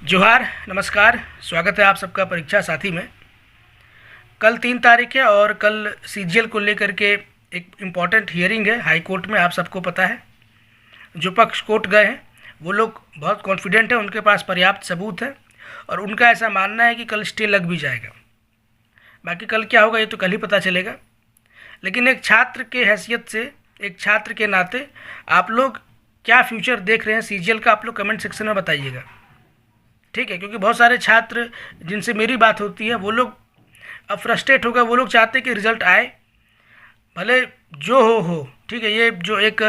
जोहार, नमस्कार। स्वागत है आप सबका परीक्षा साथी में। कल 3 तारीख है और कल सीजीएल को लेकर के एक इम्पॉर्टेंट हियरिंग है हाई कोर्ट में। आप सबको पता है, जो पक्ष कोर्ट गए हैं वो लोग बहुत कॉन्फिडेंट हैं, उनके पास पर्याप्त सबूत है और उनका ऐसा मानना है कि कल स्टे लग भी जाएगा। बाकी कल क्या होगा ये तो कल ही पता चलेगा। लेकिन एक छात्र के हैसियत से, एक छात्र के नाते आप लोग क्या फ्यूचर देख रहे हैं सीजीएल का, आप लोग कमेंट सेक्शन में बताइएगा, ठीक है। क्योंकि बहुत सारे छात्र जिनसे मेरी बात होती है वो लोग अब फ्रस्ट्रेट हो गए। वो लोग चाहते हैं कि रिज़ल्ट आए, भले जो हो, ठीक है। ये जो एक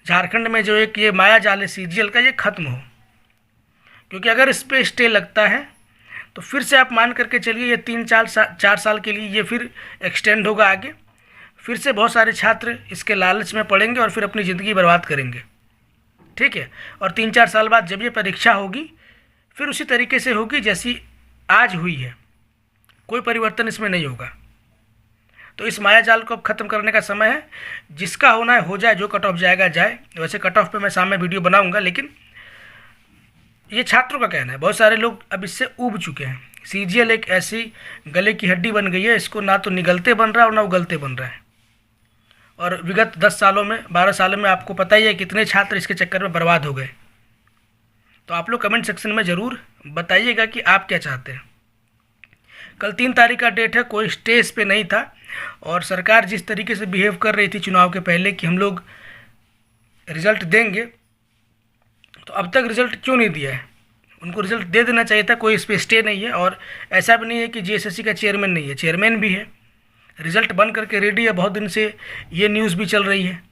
झारखंड में जो एक ये माया जाल है सीजीएल का, ये ख़त्म हो। क्योंकि अगर इस पर स्टे लगता है तो फिर से आप मान करके चलिए ये 3-4 साल के लिए ये फिर एक्सटेंड होगा आगे। फिर से बहुत सारे छात्र इसके लालच में पड़ेंगे और फिर अपनी ज़िंदगी बर्बाद करेंगे, ठीक है। और 3-4 साल बाद जब ये परीक्षा होगी फिर उसी तरीके से होगी जैसी आज हुई है, कोई परिवर्तन इसमें नहीं होगा। तो इस माया जाल को अब ख़त्म करने का समय है। जिसका होना है हो जाए, जो कट ऑफ जाएगा जाए। वैसे कट ऑफ पे मैं सामने वीडियो बनाऊंगा, लेकिन ये छात्रों का कहना है। बहुत सारे लोग अब इससे ऊब चुके हैं। सीजीएल एक ऐसी गले की हड्डी बन गई है, इसको ना तो निगलते बन रहा है और ना उगलते बन रहा है। और विगत 10 सालों में, 12 सालों में आपको पता ही है कितने छात्र इसके चक्कर में बर्बाद हो गए। तो आप लोग कमेंट सेक्शन में ज़रूर बताइएगा कि आप क्या चाहते हैं। कल 3 तारीख का डेट है, कोई स्टे इस पे नहीं था। और सरकार जिस तरीके से बिहेव कर रही थी चुनाव के पहले कि हम लोग रिज़ल्ट देंगे, तो अब तक रिज़ल्ट क्यों नहीं दिया है? उनको रिज़ल्ट दे देना चाहिए था। कोई इस पर स्टे नहीं है। और ऐसा भी नहीं है कि जीएसएससी का चेयरमैन नहीं है, चेयरमैन भी है। रिज़ल्ट बन करके रेडी है, बहुत दिन से ये न्यूज़ भी चल रही है।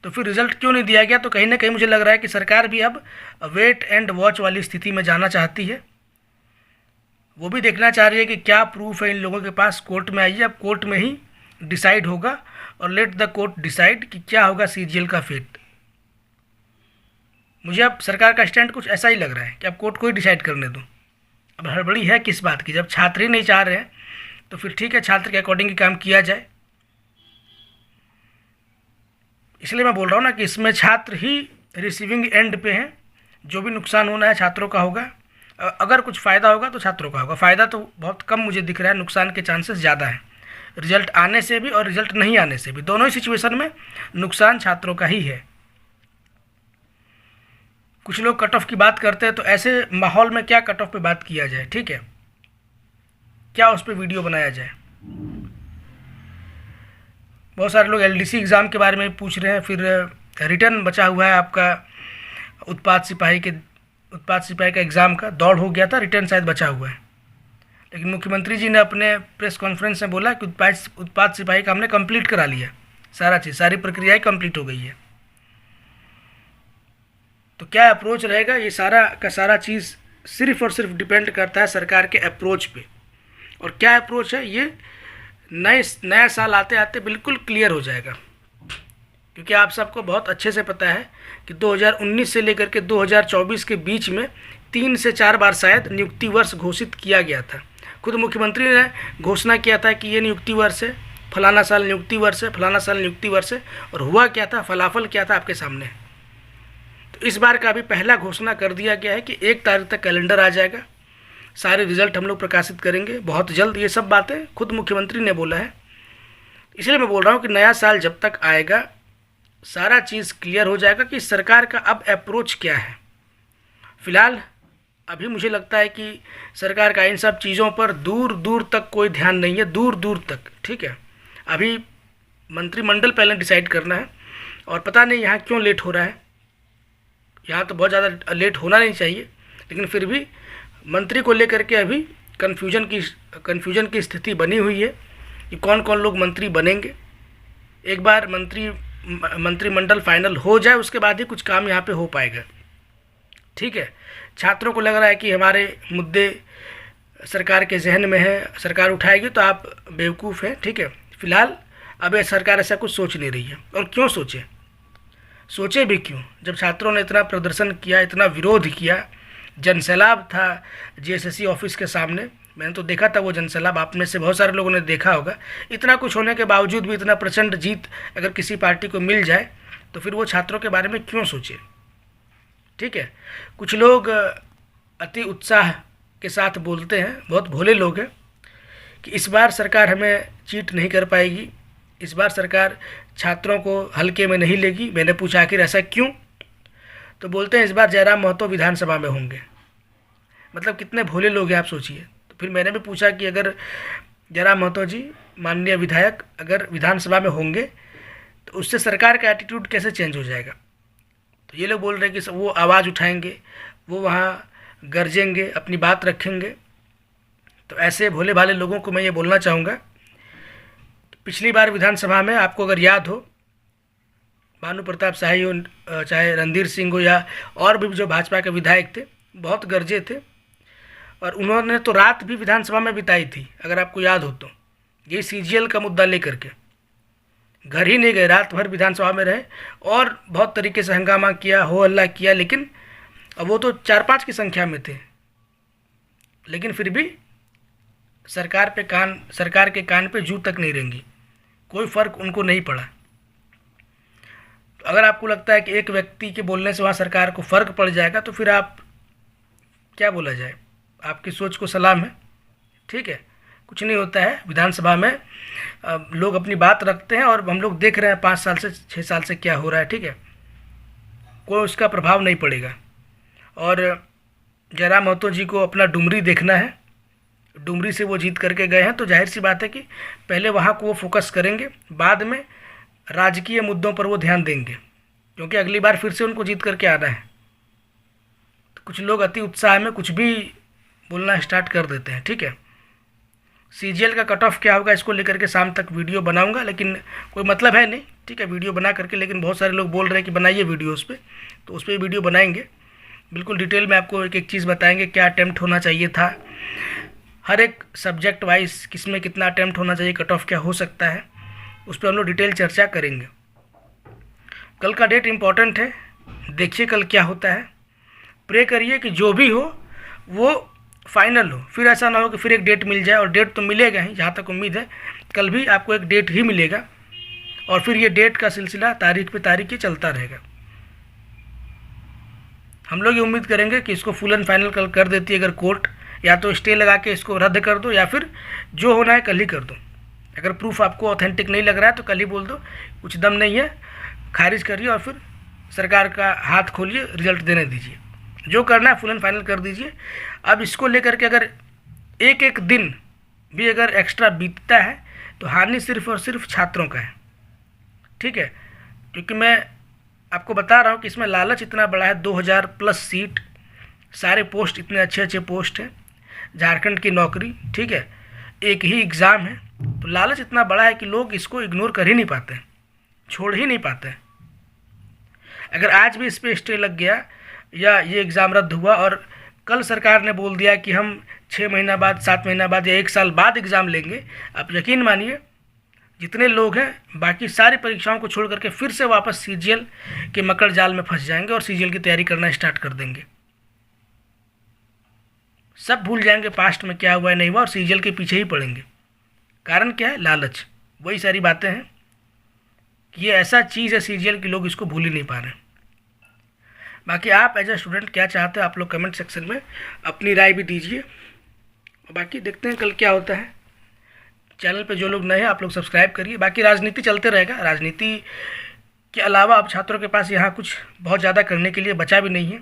तो फिर रिज़ल्ट क्यों नहीं दिया गया? तो कहीं ना कहीं मुझे लग रहा है कि सरकार भी अब वेट एंड वॉच वाली स्थिति में जाना चाहती है। वो भी देखना चाह रही है कि क्या प्रूफ है इन लोगों के पास। कोर्ट में आइए, अब कोर्ट में ही डिसाइड होगा और लेट द कोर्ट डिसाइड कि क्या होगा सीजीएल का फेट। मुझे अब सरकार का स्टैंड कुछ ऐसा ही लग रहा है कि अब कोर्ट को ही डिसाइड करने दो। अब हड़बड़ी है किस बात की? जब छात्र ही नहीं चाह रहे हैं तो फिर ठीक है, छात्र के अकॉर्डिंग ही काम किया जाए। इसलिए मैं बोल रहा हूँ ना कि इसमें छात्र ही रिसीविंग एंड पे हैं। जो भी नुकसान होना है छात्रों का होगा। अगर कुछ फ़ायदा होगा तो छात्रों का होगा। फ़ायदा तो बहुत कम मुझे दिख रहा है, नुकसान के चांसेस ज़्यादा हैं। रिजल्ट आने से भी और रिजल्ट नहीं आने से भी, दोनों ही सिचुएशन में नुकसान छात्रों का ही है। कुछ लोग कट ऑफ की बात करते हैं, तो ऐसे माहौल में क्या कट ऑफ पे बात किया जाए, ठीक है, क्या उस पर वीडियो बनाया जाए? बहुत सारे लोग एलडीसी एग्ज़ाम के बारे में पूछ रहे हैं। फिर रिटर्न बचा हुआ है आपका उत्पाद सिपाही का एग्ज़ाम का दौड़ हो गया था, रिटर्न शायद बचा हुआ है। लेकिन मुख्यमंत्री जी ने अपने प्रेस कॉन्फ्रेंस में बोला कि उत्पाद सिपाही का हमने कंप्लीट करा लिया, सारी प्रक्रियाएं कंप्लीट हो गई है। तो क्या अप्रोच रहेगा, ये सारा का सारा चीज़ सिर्फ और सिर्फ डिपेंड करता है सरकार के अप्रोच पे। और क्या अप्रोच है ये नया साल आते आते बिल्कुल क्लियर हो जाएगा। क्योंकि आप सबको बहुत अच्छे से पता है कि 2019 से लेकर के 2024 के बीच में 3 से 4 बार शायद नियुक्ति वर्ष घोषित किया गया था। खुद मुख्यमंत्री ने घोषणा किया था कि ये नियुक्ति वर्ष है, फलाना साल नियुक्ति वर्ष है, फलाना साल नियुक्ति वर्ष है। और हुआ क्या था? फलाफल क्या था आपके सामने। तो इस बार का भी पहला घोषणा कर दिया गया है कि 1 तारीख तक कैलेंडर आ जाएगा, सारे रिजल्ट हम लोग प्रकाशित करेंगे बहुत जल्द। ये सब बातें खुद मुख्यमंत्री ने बोला है। इसलिए मैं बोल रहा हूँ कि नया साल जब तक आएगा सारा चीज़ क्लियर हो जाएगा कि सरकार का अब अप्रोच क्या है। फ़िलहाल अभी मुझे लगता है कि सरकार का इन सब चीज़ों पर दूर दूर तक कोई ध्यान नहीं है, दूर दूर तक, ठीक है। अभी मंत्रिमंडल पहले डिसाइड करना है। और पता नहीं यहाँ क्यों लेट हो रहा है। यहाँ तो बहुत ज़्यादा लेट होना नहीं चाहिए, लेकिन फिर भी मंत्री को लेकर के अभी कन्फ्यूजन की स्थिति बनी हुई है कि कौन कौन लोग मंत्री बनेंगे। एक बार मंत्रिमंडल फाइनल हो जाए उसके बाद ही कुछ काम यहाँ पे हो पाएगा, ठीक है। छात्रों को लग रहा है कि हमारे मुद्दे सरकार के जहन में है, सरकार उठाएगी तो आप बेवकूफ़ हैं, ठीक है। फिलहाल अब सरकार ऐसा कुछ सोच नहीं रही है। और क्यों सोचे भी क्यों? जब छात्रों ने इतना प्रदर्शन किया, इतना विरोध किया, जनसैलाब था जीएसएससी ऑफिस के सामने। मैंने तो देखा था वो जनसैलाब, आप में से बहुत सारे लोगों ने देखा होगा। इतना कुछ होने के बावजूद भी इतना प्रचंड जीत अगर किसी पार्टी को मिल जाए तो फिर वो छात्रों के बारे में क्यों सोचे? ठीक है, कुछ लोग अति उत्साह के साथ बोलते हैं, बहुत भोले लोग हैं, कि इस बार सरकार हमें चीट नहीं कर पाएगी, इस बार सरकार छात्रों को हल्के में नहीं लेगी। मैंने पूछा आखिर ऐसा क्यों? तो बोलते हैं इस बार जयराम महतो विधानसभा में होंगे। मतलब कितने भोले लोग हैं आप सोचिए। तो फिर मैंने भी पूछा कि अगर जयराम महतो जी माननीय विधायक अगर विधानसभा में होंगे तो उससे सरकार का एटीट्यूड कैसे चेंज हो जाएगा? तो ये लोग बोल रहे हैं कि वो आवाज़ उठाएंगे, वो वहाँ गरजेंगे, अपनी बात रखेंगे। तो ऐसे भोले भाले लोगों को मैं ये बोलना चाहूँगा कि पिछली बार विधानसभा में आपको अगर याद हो, भानु प्रताप शाही हो, चाहे रणधीर सिंह हो या और भी जो भाजपा के विधायक थे, बहुत गरजे थे और उन्होंने तो रात भी विधानसभा में बिताई थी, अगर आपको याद हो तो। ये सीजीएल का मुद्दा लेकर के घर ही नहीं गए, रात भर विधानसभा में रहे और बहुत तरीके से हंगामा किया, हो हल्ला किया। लेकिन अब वो तो 4-5 की संख्या में थे, लेकिन फिर भी सरकार के कान पे जू तक नहीं रेंगी, कोई फ़र्क उनको नहीं पड़ा। तो अगर आपको लगता है कि एक व्यक्ति के बोलने से वहाँ सरकार को फ़र्क पड़ जाएगा तो फिर आप क्या बोला जाए, आपकी सोच को सलाम है। ठीक है, कुछ नहीं होता है। विधानसभा में लोग अपनी बात रखते हैं और हम लोग देख रहे हैं 5 साल से 6 साल से क्या हो रहा है। ठीक है, कोई उसका प्रभाव नहीं पड़ेगा। और जयराम महतो जी को अपना डुमरी देखना है, डुमरी से वो जीत करके गए हैं, तो जाहिर सी बात है कि पहले वहाँ को वो फोकस करेंगे, बाद में राजकीय मुद्दों पर वो ध्यान देंगे, क्योंकि अगली बार फिर से उनको जीत करके आना है। तो कुछ लोग अति उत्साह में कुछ भी बोलना स्टार्ट कर देते हैं। ठीक है, सीजीएल का कट ऑफ क्या होगा इसको लेकर के शाम तक वीडियो बनाऊंगा, लेकिन कोई मतलब है नहीं। ठीक है, वीडियो बना करके, लेकिन बहुत सारे लोग बोल रहे हैं कि बनाइए वीडियो उस पर, तो उस पर वीडियो बनाएंगे। बिल्कुल डिटेल में आपको एक एक चीज़ बताएंगे, क्या अटैम्प्ट होना चाहिए था, हर एक सब्जेक्ट वाइज किस में कितना अटैम्प्ट होना चाहिए, कट ऑफ क्या हो सकता है, उस पर हम लोग डिटेल चर्चा करेंगे। कल का डेट इम्पॉर्टेंट है, देखिए कल क्या होता है। प्रे करिए कि जो भी हो वो फाइनल हो, फिर ऐसा ना हो कि फिर एक डेट मिल जाए, और डेट तो मिलेगा ही, जहाँ तक उम्मीद है कल भी आपको एक डेट ही मिलेगा, और फिर ये डेट का सिलसिला तारीख पे तारीख ही चलता रहेगा। हम लोग ये उम्मीद करेंगे कि इसको फुल एंड फाइनल कल कर देती है अगर कोर्ट, या तो स्टे लगा के इसको रद्द कर दो, या फिर जो होना है कल ही कर दो। अगर प्रूफ आपको ऑथेंटिक नहीं लग रहा है तो कल ही बोल दो कुछ दम नहीं है, खारिज करिए और फिर सरकार का हाथ खोलिए, रिजल्ट देने दीजिए, जो करना है फुल एंड फाइनल कर दीजिए। अब इसको लेकर के अगर एक एक दिन भी अगर एक्स्ट्रा बीतता है तो हानि सिर्फ और सिर्फ छात्रों का है। ठीक है, क्योंकि मैं आपको बता रहा हूँ कि इसमें लालच इतना बड़ा है, 2000+ सीट, सारे पोस्ट इतने अच्छे अच्छे पोस्ट हैं, झारखंड की नौकरी। ठीक है, एक ही एग्ज़ाम है, तो लालच इतना बड़ा है कि लोग इसको इग्नोर कर ही नहीं पाते हैं, छोड़ ही नहीं पाते हैं। अगर आज भी इस पर स्टे लग गया या ये एग्ज़ाम रद्द हुआ और कल सरकार ने बोल दिया कि हम 6 महीना बाद, 7 महीना बाद या 1 साल बाद एग्ज़ाम लेंगे, आप यकीन मानिए जितने लोग हैं बाकी सारी परीक्षाओं को छोड़ करके फिर से वापस सीजीएल के मकड़ जाल में फंस जाएंगे और सीजीएल की तैयारी करना स्टार्ट कर देंगे। सब भूल जाएंगे पास्ट में क्या हुआ है नहीं हुआ, और सीजीएल के पीछे ही पड़ेंगे। कारण क्या है? लालच। वही सारी बातें हैं कि ये ऐसा चीज़ है सीजीएल की, लोग इसको भूल ही नहीं पा रहे हैं। बाकी आप एज ए स्टूडेंट क्या चाहते हैं आप लोग कमेंट सेक्शन में अपनी राय भी दीजिए, और बाकी देखते हैं कल क्या होता है। चैनल पे जो लोग नए हैं आप लोग सब्सक्राइब करिए। बाकी राजनीति चलते रहेगा, राजनीति के अलावा अब छात्रों के पास यहाँ कुछ बहुत ज़्यादा करने के लिए बचा भी नहीं है।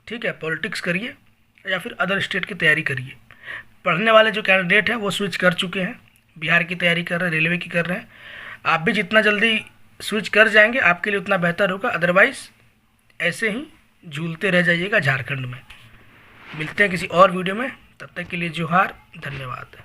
ठीक है, पॉलिटिक्स करिए या फिर अदर स्टेट की तैयारी करिए। पढ़ने वाले जो कैंडिडेट हैं वो स्विच कर चुके हैं, बिहार की तैयारी कर रहे हैं, रेलवे की कर रहे हैं। आप भी जितना जल्दी स्विच कर जाएंगे आपके लिए उतना बेहतर होगा, अदरवाइज़ ऐसे ही झूलते रह जाइएगा झारखंड में। मिलते हैं किसी और वीडियो में, तब तक के लिए जोहार, धन्यवाद।